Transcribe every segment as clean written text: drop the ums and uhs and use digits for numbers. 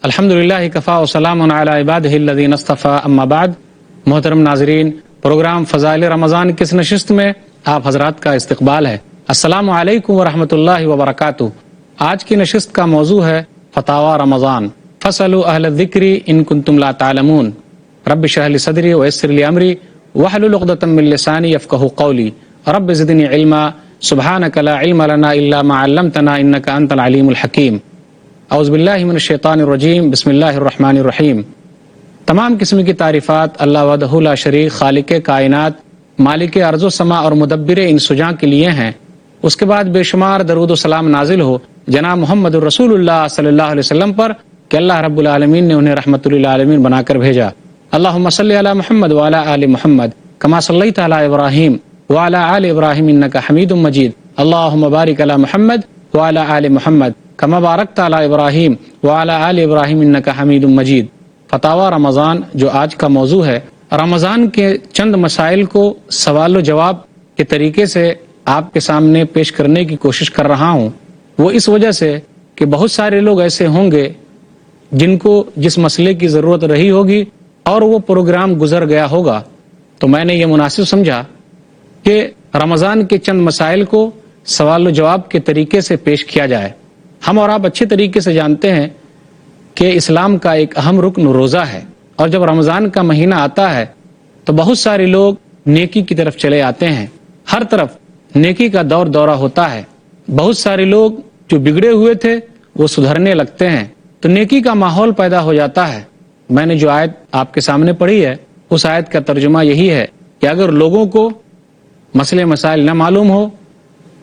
الحمدللہ کفا وسلام علی عبادہ الذین اصطفی اما بعد۔ محترم ناظرین، پروگرام فضائل رمضان کی اس نشست میں آپ حضرات کا استقبال ہے۔ السلام علیکم ورحمۃ اللہ وبرکاتہ۔ آج کی نشست کا موضوع ہے فتاوی رمضان، فاسألوا اہل الذکر ان کنتم لا تعلمون۔ رب اشرح لی صدری ویسر لی امری واحلل عقدۃ من لسانی یفقہوا قولی، رب زدنی علما سبحانک لا علم لنا الا ما علمتنا انک انت العلیم الحکیم۔ اعوذ باللہ من الشیطان الرجیم، بسم اللہ الرحمن الرحیم۔ تمام قسم کی تعریفات اللہ وحدہ لا شریک، خالق کائنات، مالک ارض و سما اور مدبر ان سجاں کے لیے ہیں۔ اس کے بعد بے شمار درود و سلام نازل ہو جناب محمد الرسول اللہ صلی اللہ علیہ وسلم پر کہ اللہ رب العالمین نے انہیں رحمت للعالمین بنا کر بھیجا۔ اللہم صلی علی محمد وعلی آل محمد کما صلیت علی ابراہیم وعلی آل ابراہیم انک حمید مجید۔ اللہم بارک علی محمد وعلی آل محمد کما بارکت علی ابراہیم وعلی آل ابراہیم انک حمید مجید۔ فتاوی رمضان جو آج کا موضوع ہے، رمضان کے چند مسائل کو سوال و جواب کے طریقے سے آپ کے سامنے پیش کرنے کی کوشش کر رہا ہوں۔ وہ اس وجہ سے کہ بہت سارے لوگ ایسے ہوں گے جن کو جس مسئلے کی ضرورت رہی ہوگی اور وہ پروگرام گزر گیا ہوگا، تو میں نے یہ مناسب سمجھا کہ رمضان کے چند مسائل کو سوال و جواب کے طریقے سے پیش کیا جائے۔ ہم اور آپ اچھے طریقے سے جانتے ہیں کہ اسلام کا ایک اہم رکن روزہ ہے، اور جب رمضان کا مہینہ آتا ہے تو بہت سارے لوگ نیکی کی طرف چلے آتے ہیں، ہر طرف نیکی کا دور دورہ ہوتا ہے۔ بہت سارے لوگ جو بگڑے ہوئے تھے وہ سدھرنے لگتے ہیں، تو نیکی کا ماحول پیدا ہو جاتا ہے۔ میں نے جو آیت آپ کے سامنے پڑھی ہے، اس آیت کا ترجمہ یہی ہے کہ اگر لوگوں کو مسئلے مسائل نہ معلوم ہو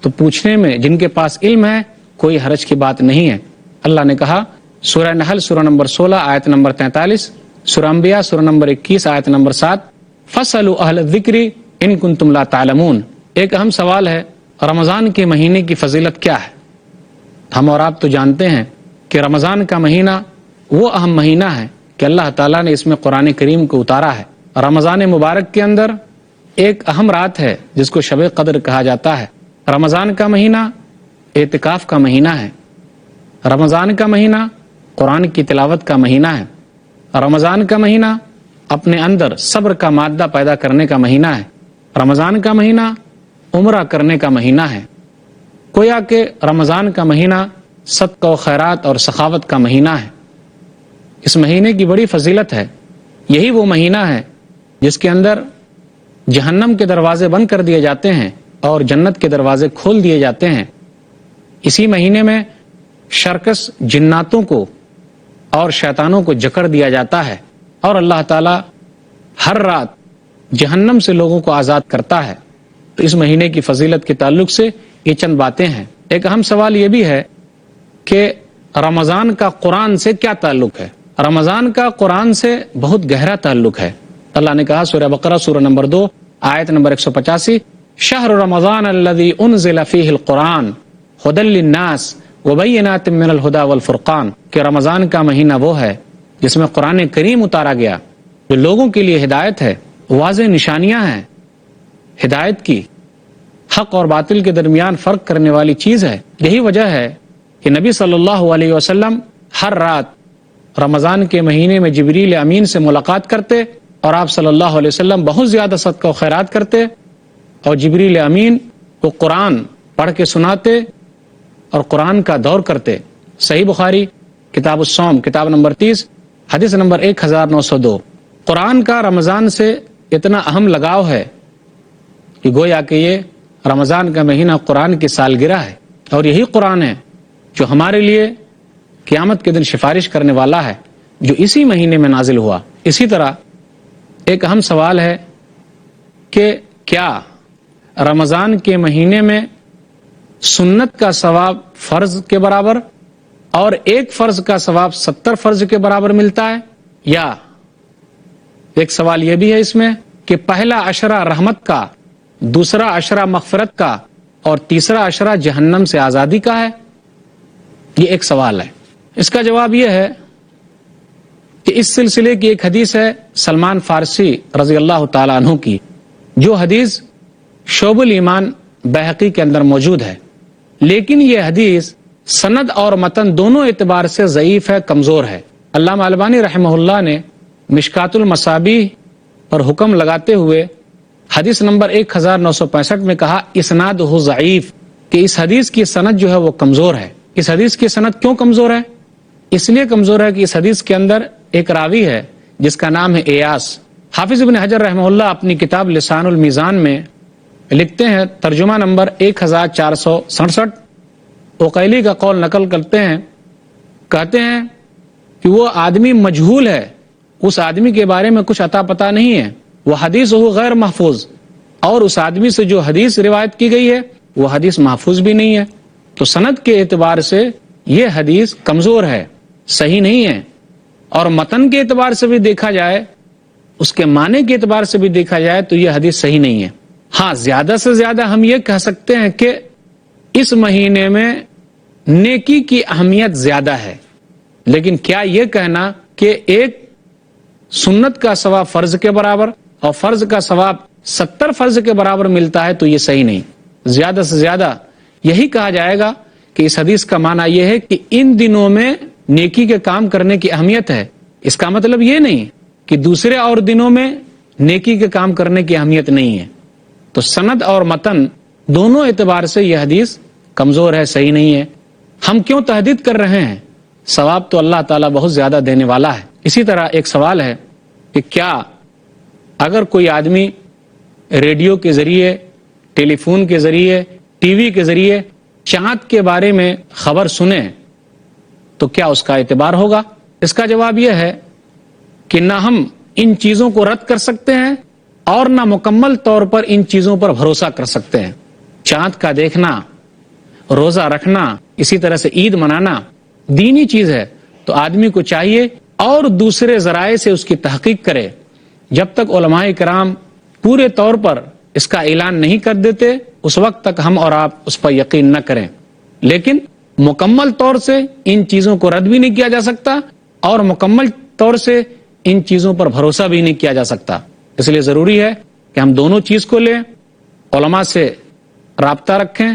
تو پوچھنے میں جن کے پاس علم ہے کوئی حرج کی بات نہیں ہے۔ اللہ نے کہا سورہ نحل سورہ نمبر 16 آیت نمبر 43، سورہ انبیاء سورہ نمبر 21 آیت نمبر 7، فاسألوا اہل الذکر ان کنتم لا تعلمون۔ ایک اہم سوال ہے، رمضان کے مہینے کی فضیلت کیا ہے؟ ہم اور آپ تو جانتے ہیں کہ رمضان کا مہینہ وہ اہم مہینہ ہے کہ اللہ تعالیٰ نے اس میں قرآن کریم کو اتارا ہے۔ رمضان مبارک کے اندر ایک اہم رات ہے جس کو شب قدر کہا جاتا ہے۔ رمضان کا مہینہ اعتکاف کا مہینہ ہے۔ رمضان کا مہینہ قرآن کی تلاوت کا مہینہ ہے۔ رمضان کا مہینہ اپنے اندر صبر کا مادہ پیدا کرنے کا مہینہ ہے۔ رمضان کا مہینہ عمرہ کرنے کا مہینہ ہے۔ گویا کہ رمضان کا مہینہ صدقہ و خیرات اور سخاوت کا مہینہ ہے۔ اس مہینے کی بڑی فضیلت ہے۔ یہی وہ مہینہ ہے جس کے اندر جہنم کے دروازے بند کر دیے جاتے ہیں اور جنت کے دروازے کھول دیے جاتے ہیں۔ اسی مہینے میں شرکس جناتوں کو اور شیطانوں کو جکڑ دیا جاتا ہے، اور اللہ تعالی ہر رات جہنم سے لوگوں کو آزاد کرتا ہے۔ تو اس مہینے کی فضیلت کے تعلق سے یہ چند باتیں ہیں۔ ایک اہم سوال یہ بھی ہے کہ رمضان کا قرآن سے کیا تعلق ہے؟ رمضان کا قرآن سے بہت گہرا تعلق ہے۔ اللہ نے کہا سورہ بقرہ سورہ نمبر 2 آیت نمبر 185، شہر رمضان الذی انزل فیہ القرآن ھدی للناس وبینات من الھدی والفرقان، کہ رمضان کا مہینہ وہ ہے جس میں قرآن کریم اتارا گیا جو لوگوں کے لیے ہدایت ہے، واضح نشانیاں ہیں ہدایت کی، حق اور باطل کے درمیان فرق کرنے والی چیز ہے۔ یہی وجہ ہے کہ نبی صلی اللہ علیہ وسلم ہر رات رمضان کے مہینے میں جبریل امین سے ملاقات کرتے، اور آپ صلی اللہ علیہ وسلم بہت زیادہ صدقہ و خیرات کرتے، اور جبریل امین کو قرآن پڑھ کے سناتے اور قرآن کا دور کرتے۔ صحیح بخاری کتاب الصوم کتاب نمبر 30 حدیث نمبر 1902۔ قرآن کا رمضان سے اتنا اہم لگاؤ ہے کہ گویا کہ یہ رمضان کا مہینہ قرآن کی سالگرہ ہے، اور یہی قرآن ہے جو ہمارے لیے قیامت کے دن سفارش کرنے والا ہے، جو اسی مہینے میں نازل ہوا۔ اسی طرح ایک اہم سوال ہے کہ کیا رمضان کے مہینے میں سنت کا ثواب فرض کے برابر اور ایک فرض کا ثواب 70 فرض کے برابر ملتا ہے؟ یا ایک سوال یہ بھی ہے اس میں کہ پہلا عشرہ رحمت کا، دوسرا عشرہ مغفرت کا، اور تیسرا عشرہ جہنم سے آزادی کا ہے؟ یہ ایک سوال ہے۔ اس کا جواب یہ ہے کہ اس سلسلے کی ایک حدیث ہے سلمان فارسی رضی اللہ تعالیٰ عنہ کی، جو حدیث شعب الایمان بہقی کے اندر موجود ہے، لیکن یہ حدیث سند اور متن دونوں اعتبار سے ضعیف ہے، کمزور ہے۔ علامہ البانی رحمہ اللہ نے مشکات المصابیح پر حکم لگاتے ہوئے حدیث نمبر 1965 میں کہا اسنادہ ضعیف، کہ اس حدیث کی سند جو ہے وہ کمزور ہے۔ اس حدیث کی سند کیوں کمزور ہے؟ اس لیے کمزور ہے کہ اس حدیث کے اندر ایک راوی ہے جس کا نام ہے ایاس۔ حافظ ابن حجر رحمہ اللہ اپنی کتاب لسان المیزان میں لکھتے ہیں، ترجمہ نمبر 1467، عقیلی کا قول نقل کرتے ہیں، کہتے ہیں کہ وہ آدمی مجہول ہے، اس آدمی کے بارے میں کچھ عطا پتہ نہیں ہے، وہ حدیث ہو غیر محفوظ، اور اس آدمی سے جو حدیث روایت کی گئی ہے وہ حدیث محفوظ بھی نہیں ہے۔ تو سند کے اعتبار سے یہ حدیث کمزور ہے، صحیح نہیں ہے، اور متن کے اعتبار سے بھی دیکھا جائے، اس کے معنی کے اعتبار سے بھی دیکھا جائے تو یہ حدیث صحیح نہیں ہے۔ ہاں، زیادہ سے زیادہ ہم یہ کہہ سکتے ہیں کہ اس مہینے میں نیکی کی اہمیت زیادہ ہے، لیکن کیا یہ کہنا کہ ایک سنت کا ثواب فرض کے برابر اور فرض کا ثواب 70 فرض کے برابر ملتا ہے تو یہ صحیح نہیں۔ زیادہ سے زیادہ یہی کہا جائے گا کہ اس حدیث کا معنی یہ ہے کہ ان دنوں میں نیکی کے کام کرنے کی اہمیت ہے۔ اس کا مطلب یہ نہیں کہ دوسرے اور دنوں میں نیکی کے کام کرنے کی اہمیت نہیں ہے۔ تو سند اور متن دونوں اعتبار سے یہ حدیث کمزور ہے، صحیح نہیں ہے۔ ہم کیوں تحدید کر رہے ہیں؟ ثواب تو اللہ تعالیٰ بہت زیادہ دینے والا ہے۔ اسی طرح ایک سوال ہے کہ کیا اگر کوئی آدمی ریڈیو کے ذریعے، ٹیلی فون کے ذریعے، ٹی وی کے ذریعے چاند کے بارے میں خبر سنے تو کیا اس کا اعتبار ہوگا؟ اس کا جواب یہ ہے کہ نہ ہم ان چیزوں کو رد کر سکتے ہیں اور نہ مکمل طور پر ان چیزوں پر بھروسہ کر سکتے ہیں۔ چاند کا دیکھنا، روزہ رکھنا، اسی طرح سے عید منانا دینی چیز ہے، تو آدمی کو چاہیے اور دوسرے ذرائع سے اس کی تحقیق کرے۔ جب تک علماء کرام پورے طور پر اس کا اعلان نہیں کر دیتے اس وقت تک ہم اور آپ اس پر یقین نہ کریں، لیکن مکمل طور سے ان چیزوں کو رد بھی نہیں کیا جا سکتا اور مکمل طور سے ان چیزوں پر بھروسہ بھی نہیں کیا جا سکتا۔ اس لیے ضروری ہے کہ ہم دونوں چیز کو لیں، علماء سے رابطہ رکھیں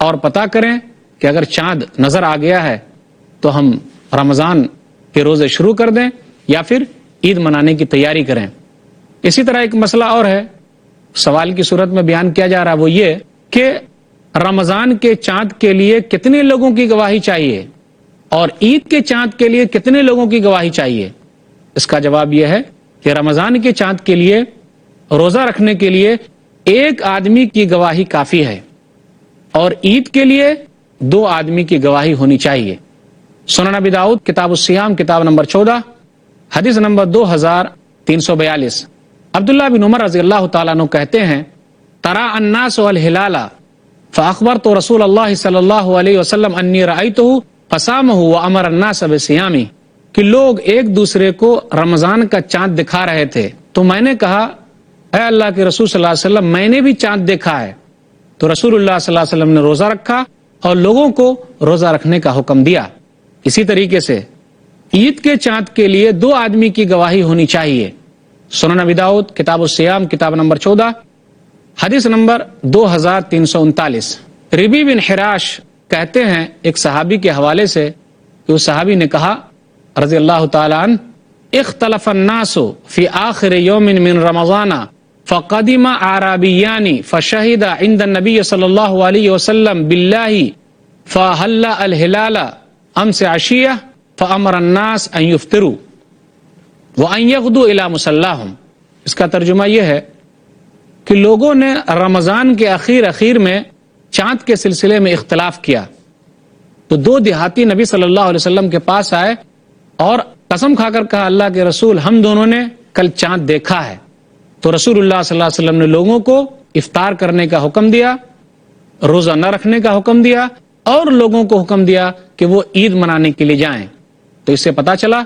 اور پتہ کریں کہ اگر چاند نظر آ گیا ہے تو ہم رمضان کے روزے شروع کر دیں یا پھر عید منانے کی تیاری کریں۔ اسی طرح ایک مسئلہ اور ہے، سوال کی صورت میں بیان کیا جا رہا، وہ یہ کہ رمضان کے چاند کے لیے کتنے لوگوں کی گواہی چاہیے اور عید کے چاند کے لیے کتنے لوگوں کی گواہی چاہیے؟ اس کا جواب یہ ہے کہ رمضان کے چاند کے لیے، روزہ رکھنے کے لیے ایک آدمی کی گواہی کافی ہے اور عید کے لیے 2 آدمی کی گواہی ہونی چاہیے۔ سنن ابی داؤد کتاب الصیام کتاب نمبر 14 حدیث نمبر 2342، عبداللہ بن عمر رضی اللہ تعالیٰ عنہ کہتے ہیں، ترا الناس الہلال فاخبرت رسول اللہ صلی اللہ علیہ وسلم انی رأیتہ فصامہ وامر الناس بصیامہ، کہ لوگ ایک دوسرے کو رمضان کا چاند دکھا رہے تھے تو میں نے کہا اے اللہ کے رسول صلی اللہ علیہ وسلم میں نے بھی چاند دیکھا ہے، تو رسول اللہ صلی اللہ علیہ وسلم نے روزہ رکھا اور لوگوں کو روزہ رکھنے کا حکم دیا۔ اسی طریقے سے عید کے چاند کے لیے 2 آدمی کی گواہی ہونی چاہیے۔ سنن ابی داؤد کتاب الصیام کتاب نمبر 14 حدیث نمبر 2339۔ ربی بن حراش کہتے ہیں ایک صحابی کے حوالے سے کہ اس صحابی نے کہا رضی اللہ تعالیٰ عنہ، اختلف الناس فی آخر یوم من رمضان فقدم اعرابیان فشہد عند النبی صلی اللہ علیہ وسلم باللہ فحل الہلال امس عشیہ فامر الناس ان یفطروا وان یغدوا الی مصلاہم۔ اس کا ترجمہ یہ ہے کہ لوگوں نے رمضان کے اخیر میں چاند کے سلسلے میں اختلاف کیا، تو 2 دیہاتی نبی صلی اللہ علیہ وسلم کے پاس آئے اور قسم کھا کر کہا اللہ کے رسول ہم دونوں نے کل چاند دیکھا ہے، تو رسول اللہ صلی اللہ علیہ وسلم نے لوگوں کو افطار کرنے کا حکم دیا، روزہ نہ رکھنے کا حکم دیا اور لوگوں کو حکم دیا کہ وہ عید منانے کے لیے جائیں۔ تو اس سے پتا چلا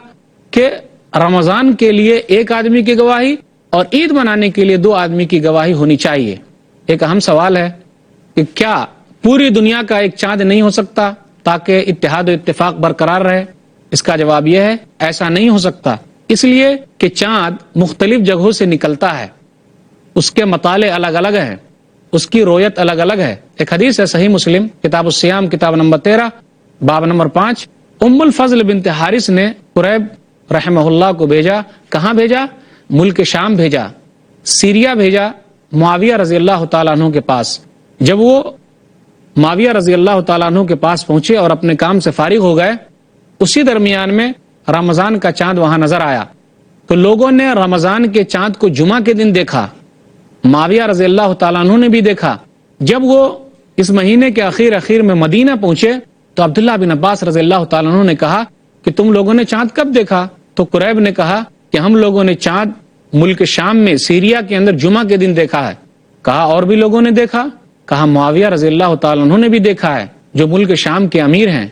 کہ رمضان کے لیے 1 آدمی کی گواہی اور عید منانے کے لیے 2 آدمی کی گواہی ہونی چاہیے۔ ایک اہم سوال ہے کہ کیا پوری دنیا کا ایک چاند نہیں ہو سکتا تاکہ اتحاد و اتفاق برقرار رہے؟ اس کا جواب یہ ہے ایسا نہیں ہو سکتا، اس لیے کہ چاند مختلف جگہوں سے نکلتا ہے، اس کے مطالعے الگ الگ ہیں، اس کی رویت الگ الگ ہے۔ ایک حدیث ہے صحیح مسلم کتاب الصیام کتاب نمبر 13 باب نمبر 5، ام الفضل بنت حارث نے قریب رحمہ اللہ کو بھیجا. کہاں بھیجا؟ ملک شام بھیجا، سیریا بھیجا معاویہ رضی اللہ تعالیٰ عنہ کے پاس. جب وہ معاویہ رضی اللہ تعالیٰ عنہ کے پاس پہنچے اور اپنے کام سے فارغ ہو گئے، اسی درمیان میں رمضان کا چاند وہاں نظر آیا. تو لوگوں نے رمضان کے چاند کو جمعہ کے دن دیکھا، معاویہ رضی اللہ تعالیٰ عنہ نے بھی دیکھا. جب وہ اس مہینے کے اخیر میں مدینہ پہنچے تو عبداللہ بن عباس رضی اللہ تعالیٰ عنہ نے کہا کہ تم لوگوں نے چاند کب دیکھا؟ تو قریب نے کہا کہ ہم لوگوں نے چاند ملک شام میں سیریا کے اندر جمعہ کے دن دیکھا ہے. کہا اور بھی لوگوں نے دیکھا؟ کہا معاویہ رضی اللہ تعالیٰ عنہ نے بھی دیکھا ہے، جو ملک شام کے امیر ہیں.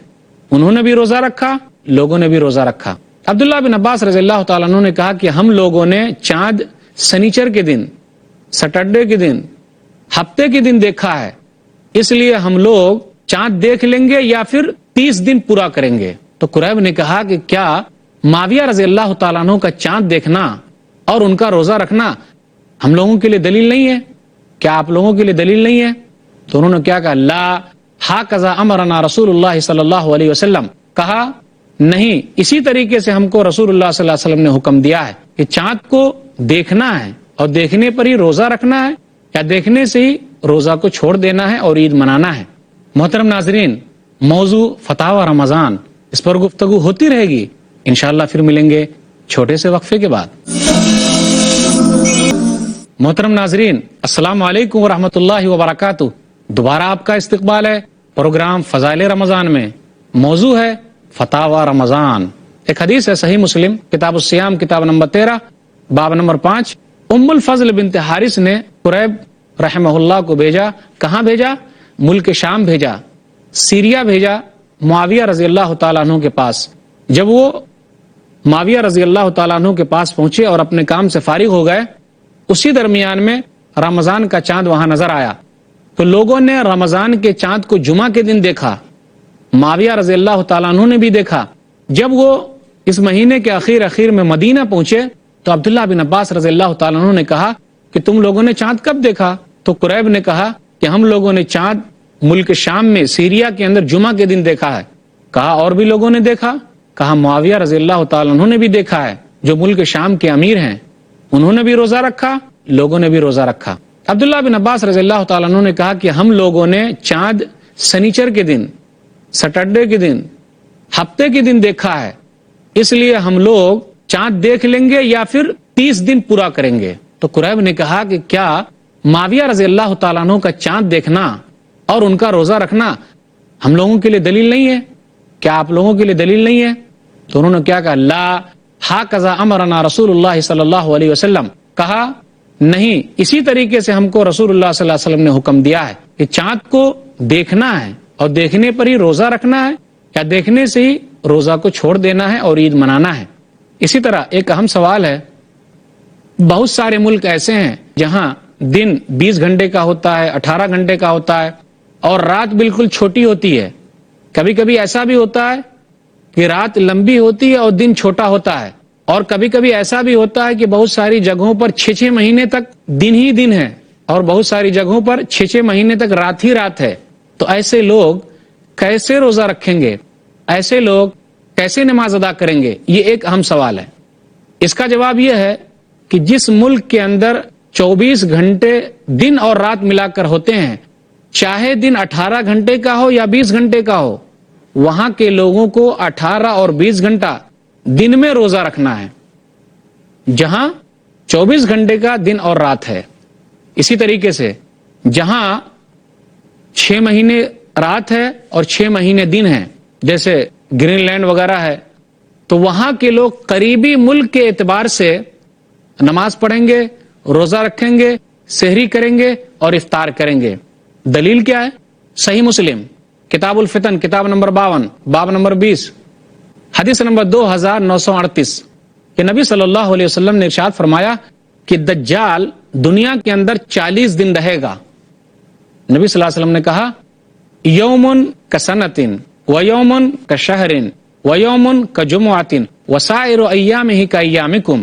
انہوں نے بھی روزہ رکھا، لوگوں نے بھی روزہ رکھا. عبداللہ بن عباس رضی اللہ تعالیٰ عنہ نے کہا کہ ہم لوگوں نے چاند سنیچر کے دن، سیٹرڈے کے دن، ہفتے کے دن دیکھا ہے، اس لیے ہم لوگ چاند دیکھ لیں گے یا پھر 30 دن پورا کریں گے. تو قریب نے کہا کہ کیا معاویہ رضی اللہ تعالیٰ عنہ کا چاند دیکھنا اور ان کا روزہ رکھنا ہم لوگوں کے لیے دلیل نہیں ہے؟ کیا آپ لوگوں کے لیے دلیل نہیں ہے؟ تو انہوں نے کیا کہا؟ لا ہاکذا امرنا رسول اللہ صلی اللہ علیہ وسلم. کہا نہیں، اسی طریقے سے ہم کو رسول اللہ صلی اللہ علیہ وسلم نے حکم دیا ہے کہ چاند کو دیکھنا ہے اور دیکھنے پر ہی روزہ رکھنا ہے یا دیکھنے سے ہی روزہ کو چھوڑ دینا ہے اور عید منانا ہے. محترم ناظرین، موضوع فتاوی رمضان، اس پر گفتگو ہوتی رہے گی. انشاءاللہ پھر ملیں گے چھوٹے سے وقفے کے بعد. محترم ناظرین، السلام علیکم ورحمۃ اللہ وبرکاتہ. دوبارہ آپ کا استقبال ہے پروگرام فضائل رمضان میں. موضوع ہے فتاوی رمضان. ایک حدیث ہے صحیح مسلم کتاب الصیام کتاب نمبر 13 باب نمبر 5. ام الفضل بنت حارث نے قریب رحمہ اللہ کو بھیجا. کہاں بھیجا؟ ملک شام بھیجا، سیریا بھیجا معاویہ رضی اللہ تعالیٰ عنہ کے پاس. جب وہ معاویہ رضی اللہ تعالیٰ عنہ کے پاس پہنچے اور اپنے کام سے فارغ ہو گئے، اسی درمیان میں رمضان کا چاند وہاں نظر آیا. تو لوگوں نے رمضان کے چاند کو جمعہ کے دن دیکھا، معاویہ رضی اللہ تعالیٰ عنہ نے بھی دیکھا. جب وہ اس مہینے کے اخیر میں مدینہ پہنچے تو عبداللہ بن عباس رضی اللہ تعالیٰ عنہ نے کہا کہ تم لوگوں نے چاند کب دیکھا؟ تو قریب نے کہا کہ ہم لوگوں نے چاند ملک شام میں سیریا کے اندر جمعہ کے دن دیکھا ہے. کہا اور بھی لوگوں نے دیکھا؟ کہا معاویہ رضی اللہ تعالیٰ عنہ نے بھی دیکھا ہے، جو ملک شام کے امیر ہیں. انہوں نے بھی روزہ رکھا، لوگوں نے بھی روزہ رکھا. عبداللہ بن عباس رضی اللہ تعالیٰ عنہ نے کہا کہ ہم لوگوں نے چاند سنیچر کے دن، سیٹرڈے کے دن، ہفتے کے دن دیکھا ہے، اس لیے ہم لوگ چاند دیکھ لیں گے یا پھر 30 دن پورا کریں گے. تو قریب نے کہا کہ کیا معاویہ رضی اللہ تعالیٰ عنہ کا چاند دیکھنا اور ان کا روزہ رکھنا ہم لوگوں کے لیے دلیل نہیں ہے؟ کیا آپ لوگوں کے لیے دلیل نہیں ہے؟ تو انہوں نے کیا کہا؟ لا ہاکذا امرنا رسول اللہ صلی اللہ علیہ وسلم. کہا نہیں، اسی طریقے سے ہم کو رسول اللہ صلی اللہ علیہ وسلم نے حکم دیا ہے کہ چاند کو دیکھنا ہے اور دیکھنے پر ہی روزہ رکھنا ہے یا دیکھنے سے ہی روزہ کو چھوڑ دینا ہے اور عید منانا ہے. اسی طرح ایک اہم سوال ہے، بہت سارے ملک ایسے ہیں جہاں دن 20 گھنٹے کا ہوتا ہے، 18 گھنٹے کا ہوتا ہے اور رات بالکل چھوٹی ہوتی ہے. کبھی کبھی ایسا بھی ہوتا ہے کہ رات لمبی ہوتی ہے اور دن چھوٹا ہوتا ہے، اور کبھی کبھی ایسا بھی ہوتا ہے کہ بہت ساری جگہوں پر 6 مہینے تک دن ہی دن ہے اور بہت ساری جگہوں پر 6 مہینے تک رات ہی رات ہے. تو ایسے لوگ کیسے روزہ رکھیں گے؟ ایسے لوگ کیسے نماز ادا کریں گے؟ یہ ایک اہم سوال ہے. اس کا جواب یہ ہے کہ جس ملک کے اندر 24 گھنٹے دن اور رات ملا کر ہوتے ہیں، چاہے دن 18 گھنٹے کا ہو یا 20 گھنٹے کا ہو، وہاں کے لوگوں کو 18 اور 20 گھنٹہ دن میں روزہ رکھنا ہے، جہاں 24 گھنٹے کا دن اور رات ہے. اسی طریقے سے جہاں 6 مہینے رات ہے اور 6 مہینے دن ہے، جیسے گرین لینڈ وغیرہ ہے، تو وہاں کے لوگ قریبی ملک کے اعتبار سے نماز پڑھیں گے، روزہ رکھیں گے، سحری کریں گے اور افطار کریں گے. دلیل کیا ہے؟ صحیح مسلم کتاب الفتن کتاب نمبر 52 باب نمبر 20 حدیث نمبر 2938 کہ نبی صلی اللہ علیہ وسلم نے ارشاد فرمایا کہ دجال دنیا کے اندر 40 دن رہے گا. نبی صلی اللہ علیہ وسلم نے کہا یومن کسنتن و یومن کشہرن و یومن کجمعتن وسائر ایامہ کایامکم.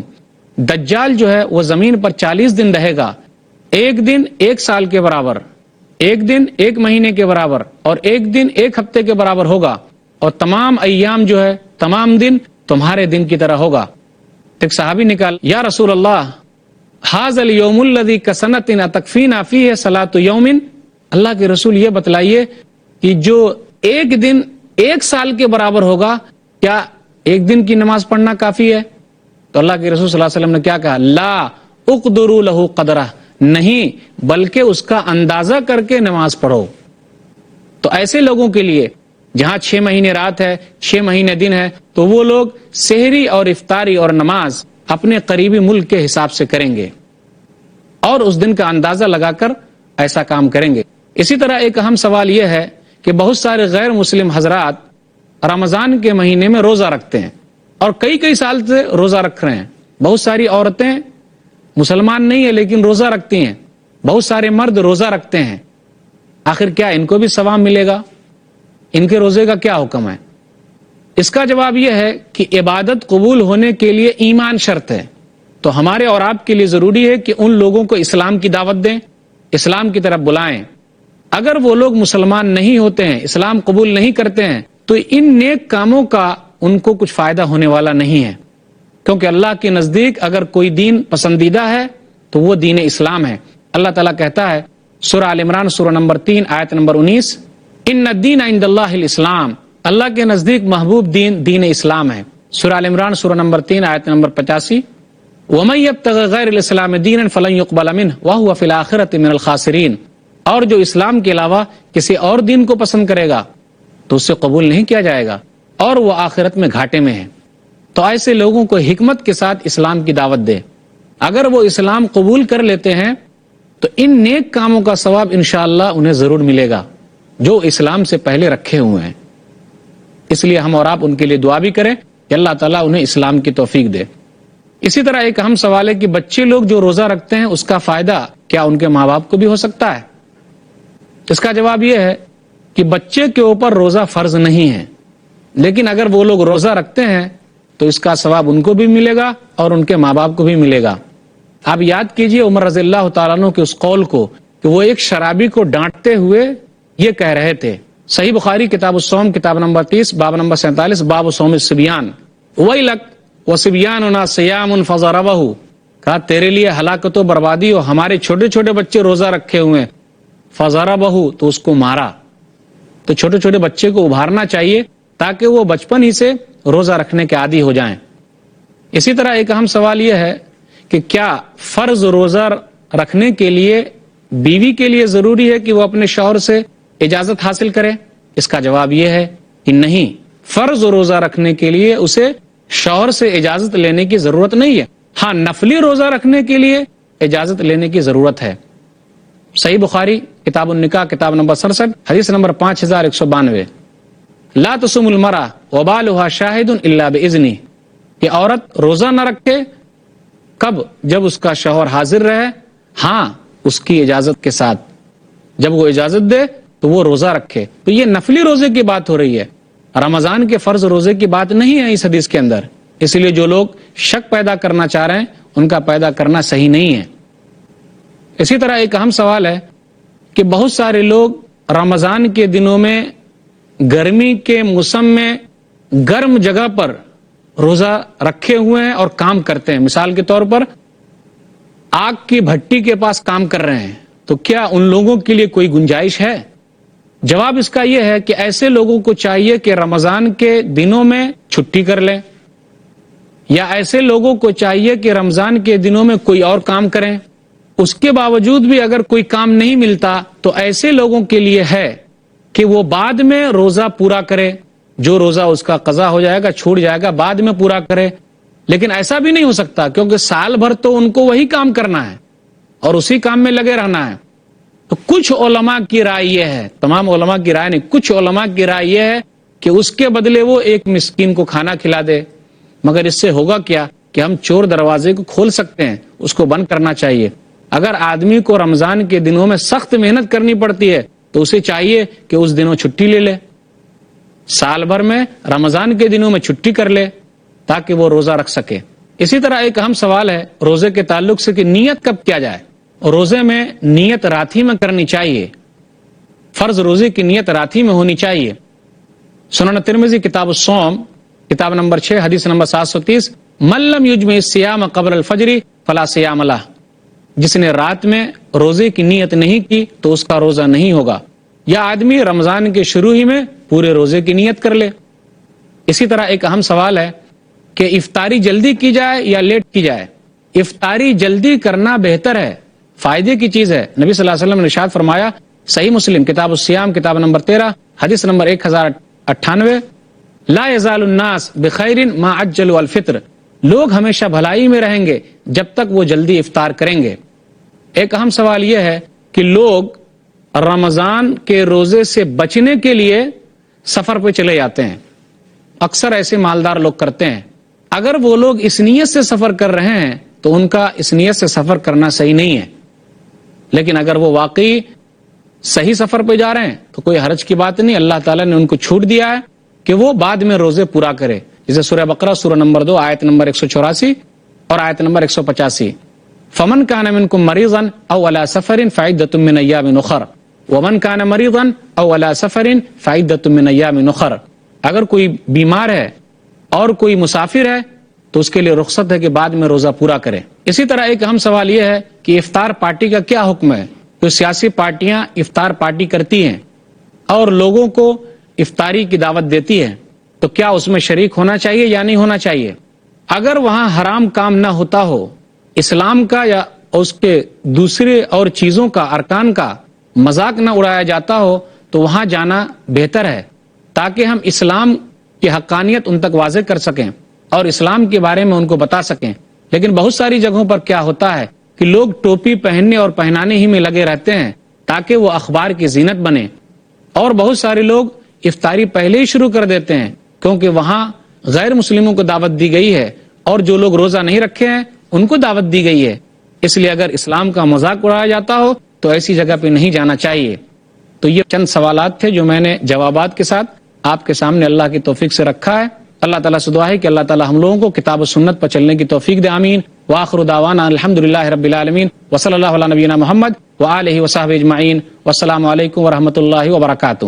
دجال جو ہے وہ زمین پر 40 دن رہے گا، ایک دن 1 سال کے برابر، ایک دن 1 مہینے کے برابر اور ایک دن 1 ہفتے کے برابر ہوگا، اور تمام ایام جو ہے، تمام دن تمہارے دن کی طرح ہوگا. ایک صحابی نے کہا یا رسول اللہ ھذا الیوم الذی کسنۃ تکفینا فیہ صلاۃ یوم، اللہ کے رسول یہ بتلائیے کہ جو ایک دن ایک سال کے برابر ہوگا، کیا ایک دن کی نماز پڑھنا کافی ہے؟ تو اللہ کے رسول صلی اللہ علیہ وسلم نے کیا کہا؟ لا اقدروا لہ قدرہ، نہیں بلکہ اس کا اندازہ کر کے نماز پڑھو. تو ایسے لوگوں کے لیے جہاں 6 مہینے رات ہے 6 مہینے دن ہے، تو وہ لوگ سحری اور افطاری اور نماز اپنے قریبی ملک کے حساب سے کریں گے اور اس دن کا اندازہ لگا کر ایسا کام کریں گے. اسی طرح ایک اہم سوال یہ ہے کہ بہت سارے غیر مسلم حضرات رمضان کے مہینے میں روزہ رکھتے ہیں اور کئی سال سے روزہ رکھ رہے ہیں. بہت ساری عورتیں مسلمان نہیں ہیں لیکن روزہ رکھتی ہیں، بہت سارے مرد روزہ رکھتے ہیں. آخر کیا ان کو بھی ثواب ملے گا؟ ان کے روزے کا کیا حکم ہے؟ اس کا جواب یہ ہے کہ عبادت قبول ہونے کے لیے ایمان شرط ہے. تو ہمارے اور آپ کے لیے ضروری ہے کہ ان لوگوں کو اسلام کی دعوت دیں، اسلام کی طرف بلائیں. اگر وہ لوگ مسلمان نہیں ہوتے ہیں، اسلام قبول نہیں کرتے ہیں، تو ان نیک کاموں کا ان کو کچھ فائدہ ہونے والا نہیں ہے، کیونکہ اللہ کے نزدیک اگر کوئی دین پسندیدہ ہے تو وہ دین اسلام ہے. اللہ تعالیٰ کہتا ہے سورہ آل عمران سورہ نمبر 3 آیت نمبر 19، ان الدین عند اللہ الاسلام، اللہ کے نزدیک محبوب دین دین اسلام ہے. سورہ آل عمران سورہ نمبر 3 آیت نمبر 85، وَمَن يَبْتَغِ غَيْرَ الْإِسْلَامِ دِينًا فَلَن يُقْبَلَ مِنْهُ وَهُوَ فِي الْآخِرَةِ مِنَ الْخَاسِرِينَ، اور جو اسلام کے علاوہ کسی اور دین کو پسند کرے گا تو اس سے قبول نہیں کیا جائے گا اور وہ آخرت میں گھاٹے میں ہے. تو ایسے لوگوں کو حکمت کے ساتھ اسلام کی دعوت دے. اگر وہ اسلام قبول کر لیتے ہیں تو ان نیک کاموں کا ثواب انشاءاللہ انہیں ضرور ملے گا جو اسلام سے پہلے رکھے ہوئے ہیں. اس لیے ہم اور آپ ان کے لیے دعا بھی کریں کہ اللہ تعالیٰ انہیں اسلام کی توفیق دے. اسی طرح ایک اہم سوال ہے کہ بچے لوگ جو روزہ رکھتے ہیں اس کا فائدہ کیا ان کے ماں باپ کو بھی ہو سکتا ہے؟ اس کا جواب یہ ہے کہ بچے کے اوپر روزہ فرض نہیں ہے، لیکن اگر وہ لوگ روزہ رکھتے ہیں تو اس کا ثواب ان کو بھی ملے گا اور ان کے ماں باپ کو بھی ملے گا. آپ یاد کیجئے عمر رضی اللہ تعالیٰ عنہ کے اس قول کو کہ وہ ایک شرابی کو ڈانٹتے ہوئے یہ کہہ رہے تھے. صحیح بخاری کتاب الصوم کتاب نمبر 30 باب نمبر 47 باب صوم الصبیان، ویلک وصبیاننا صیام فضربہ، کہا تیرے لیے ہلاکت و بربادی ہو، ہمارے چھوٹے چھوٹے بچے روزہ رکھے ہوئے، فضربہ تو اس کو مارا. تو چھوٹے چھوٹے بچے کو ابھارنا چاہیے تاکہ وہ بچپن ہی سے روزہ رکھنے کے عادی ہو جائیں. اسی طرح ایک اہم سوال یہ ہے کہ کیا فرض روزہ رکھنے کے لیے بیوی کے لیے ضروری ہے کہ وہ اپنے شوہر سے اجازت حاصل کرے؟ اس کا جواب یہ ہے کہ نہیں، فرض روزہ رکھنے کے لیے اسے شوہر سے اجازت لینے کی ضرورت نہیں ہے. ہاں، نفلی روزہ رکھنے کے لیے اجازت لینے کی ضرورت ہے. صحیح بخاری کتاب النکاح کتاب نمبر 67 حدیث نمبر 5192، لا تصوم المرأة وبالها شاہد الا باذنہ، کہ عورت روزہ نہ رکھے کب؟ جب اس کا شوہر حاضر رہے، ہاں اس کی اجازت کے ساتھ. جب وہ اجازت دے تو وہ روزہ رکھے. تو یہ نفلی روزے کی بات ہو رہی ہے، رمضان کے فرض روزے کی بات نہیں ہے اس حدیث کے اندر. اس لیے جو لوگ شک پیدا کرنا چاہ رہے ہیں ان کا پیدا کرنا صحیح نہیں ہے. اسی طرح ایک اہم سوال ہے کہ بہت سارے لوگ رمضان کے دنوں میں گرمی کے موسم میں گرم جگہ پر روزہ رکھے ہوئے ہیں اور کام کرتے ہیں. مثال کے طور پر آگ کی بھٹی کے پاس کام کر رہے ہیں، تو کیا ان لوگوں کے لیے کوئی گنجائش ہے؟ جواب اس کا یہ ہے کہ ایسے لوگوں کو چاہیے کہ رمضان کے دنوں میں چھٹی کر لیں، یا ایسے لوگوں کو چاہیے کہ رمضان کے دنوں میں کوئی اور کام کریں. اس کے باوجود بھی اگر کوئی کام نہیں ملتا تو ایسے لوگوں کے لیے ہے کہ وہ بعد میں روزہ پورا کرے. جو روزہ اس کا قضا ہو جائے گا چھوٹ جائے گا، بعد میں پورا کرے. لیکن ایسا بھی نہیں ہو سکتا کیونکہ سال بھر تو ان کو وہی کام کرنا ہے اور اسی کام میں لگے رہنا ہے. تو کچھ علماء کی رائے یہ ہے، تمام علماء کی رائے نہیں، کچھ علماء کی رائے یہ ہے کہ اس کے بدلے وہ ایک مسکین کو کھانا کھلا دے. مگر اس سے ہوگا کیا کہ ہم چور دروازے کو کھول سکتے ہیں، اس کو بند کرنا چاہیے. اگر آدمی کو رمضان کے دنوں میں سخت محنت کرنی پڑتی ہے تو اسے چاہیے کہ اس دنوں چھٹی لے لے، سال بھر میں رمضان کے دنوں میں چھٹی کر لے تاکہ وہ روزہ رکھ سکے. اسی طرح ایک اہم سوال ہے روزے کے تعلق سے کہ نیت کب کیا جائے. روزے میں نیت رات ہی میں کرنی چاہیے، فرض روزے کی نیت رات ہی میں ہونی چاہیے. سنن ترمذی کتاب الصوم کتاب نمبر 6 حدیث نمبر 730، من لم یجمع الصیام قبل الفجر فلا صیام لہ، جس نے رات میں روزے کی نیت نہیں کی تو اس کا روزہ نہیں ہوگا، یا آدمی رمضان کے شروع ہی میں پورے روزے کی نیت کر لے۔ اسی طرح ایک اہم سوال ہے کہ افطاری جلدی کی جائے یا لیٹ کی جائے؟ افطاری جلدی کرنا بہتر ہے، فائدے کی چیز ہے۔ نبی صلی اللہ علیہ وسلم نے ارشاد فرمایا، صحیح مسلم کتاب الصیام کتاب نمبر 13 حدیث نمبر 1098، لا یزال الناس بخیر ما عجلوا الفطر، لوگ ہمیشہ بھلائی میں رہیں گے جب تک وہ جلدی افطار کریں گے۔ ایک اہم سوال یہ ہے کہ لوگ رمضان کے روزے سے بچنے کے لیے سفر پہ چلے جاتے ہیں، اکثر ایسے مالدار لوگ کرتے ہیں۔ اگر وہ لوگ اس نیت سے سفر کر رہے ہیں تو ان کا اس نیت سے سفر کرنا صحیح نہیں ہے، لیکن اگر وہ واقعی صحیح سفر پہ جا رہے ہیں تو کوئی حرج کی بات نہیں، اللہ تعالیٰ نے ان کو چھوٹ دیا ہے کہ وہ بعد میں روزے پورا کرے، جیسے سورہ بقرہ سورہ نمبر 2 آیت نمبر 184 اور آیت نمبر 185، فمن کان منکم مریضا او علی سفر فعدۃ من ایام اخر ومن کان مریضا او علی سفر فعدۃ من ایام اخر، اگر کوئی بیمار ہے اور کوئی مسافر ہے تو اس کے لیے رخصت ہے کہ بعد میں روزہ پورا کرے۔ اسی طرح ایک اہم سوال یہ ہے کہ افطار پارٹی کا کیا حکم ہے؟ جو سیاسی پارٹیاں افطار پارٹی کرتی ہیں اور لوگوں کو افطاری کی دعوت دیتی ہیں تو کیا اس میں شریک ہونا چاہیے یا نہیں ہونا چاہیے؟ اگر وہاں حرام کام نہ ہوتا ہو، اسلام کا یا اس کے دوسرے اور چیزوں کا ارکان کا مذاق نہ اڑایا جاتا ہو تو وہاں جانا بہتر ہے، تاکہ ہم اسلام کی حقانیت ان تک واضح کر سکیں اور اسلام کے بارے میں ان کو بتا سکیں۔ لیکن بہت ساری جگہوں پر کیا ہوتا ہے کہ لوگ ٹوپی پہننے اور پہنانے ہی میں لگے رہتے ہیں تاکہ وہ اخبار کی زینت بنے، اور بہت سارے لوگ افطاری پہلے ہی شروع کر دیتے ہیں کیونکہ وہاں غیر مسلموں کو دعوت دی گئی ہے اور جو لوگ روزہ نہیں رکھے ہیں ان کو دعوت دی گئی ہے۔ اس لیے اگر اسلام کا مذاق اڑایا جاتا ہو تو ایسی جگہ پہ نہیں جانا چاہیے۔ تو یہ چند سوالات تھے جو میں نے جوابات کے ساتھ آپ کے سامنے اللہ کی توفیق سے رکھا ہے۔ اللہ تعالیٰ سے دعا ہے کہ اللہ تعالیٰ ہم لوگوں کو کتاب و سنت پر چلنے کی توفیق دے، آمین۔ وآخر دعوانا الحمدللہ رب العالمین، وصلی اللہ علی نبینا محمد وآلہ وصحبہ اجمعین، والسلام علیکم ورحمۃ اللہ وبرکاتہ۔